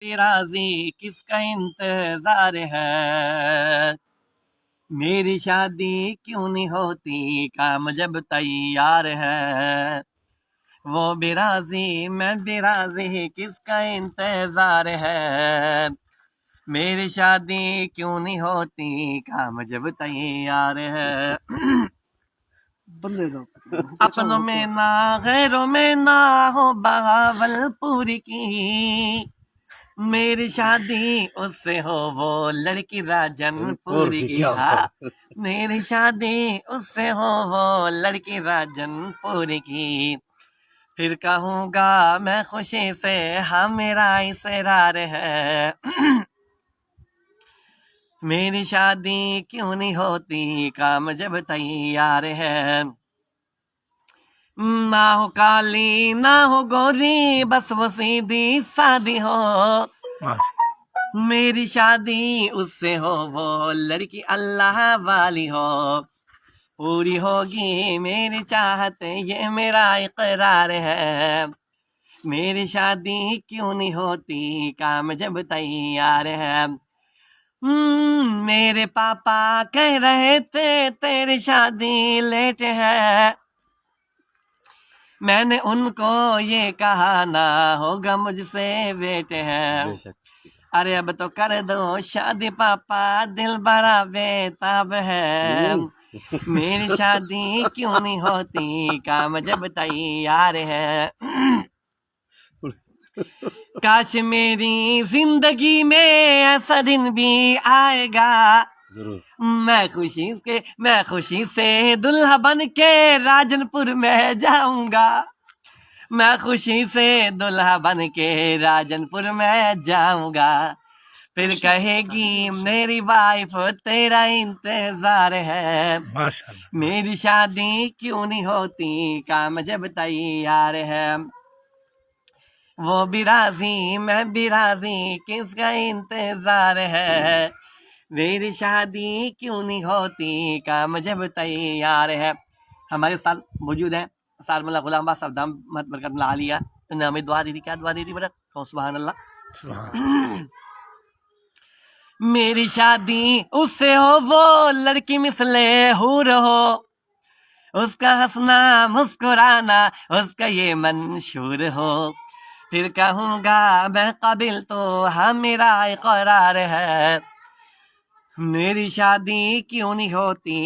राजी किसका इंतजार है। मेरी शादी क्यों नहीं होती, काम जब तैयार है। वो भी राजी मैं भी राजी, किसका इंतजार है। मेरी शादी क्यों नहीं होती, काम जब तैयार है। अपनों में ना गैरों में ना हो बहावलपुर की, मेरी शादी उससे हो वो लड़की राजनपुर की। हाँ, मेरी शादी उससे हो वो लड़की राजनपुर की। फिर कहूँगा मैं खुशी से हाँ मेरा इसरार है। मेरी शादी क्यों नहीं होती, काम जब तैयार है। ना हो काली ना हो गोरी, बस वो सीधी शादी हो। मेरी शादी उससे हो वो लड़की अल्लाह वाली हो। पूरी होगी मेरी चाहत ये मेरा इकरार है। मेरी शादी क्यों नहीं होती, काम जब तैयार है। मेरे पापा कह रहे थे तेरी शादी लेट है। मैंने उनको ये कहा ना होगा मुझसे बेटे हैं। अरे अब तो कर दो शादी पापा, दिल बड़ा बेताब है। मेरी शादी क्यों नहीं होती, काम जब तैयार है। काश मेरी जिंदगी में ऐसा दिन भी आएगा, मैं खुशी से दुल्हा बन के राजनपुर में जाऊंगा। मैं खुशी से दुल्हा बन के राजनपुर में जाऊंगा। फिर कहेगी मेरी वाइफ तेरा इंतजार है। मेरी शादी क्यों नहीं होती, काम जब तैयार है। वो भी राजी मैं भी राजी, किसका इंतजार है। मेरी शादी क्यों नहीं होती, काम जब तैयार है। हमारे साथ मौजूद है सार मल्ला गुलाम बास साहब, दाम मत बरकत ला लिया। उन्होंने हमें दुआ दी थी, क्या दुआ दी थी बेटा? सुभान अल्लाह। मेरी शादी उससे हो वो लड़की मिसले हूर हो, उसका हंसना मुस्कुराना उसका ये मंशूर हो। फिर कहूँगा मैं काबिल तो हाँ मेरा इकरार है। मेरी शादी क्यों नहीं होती।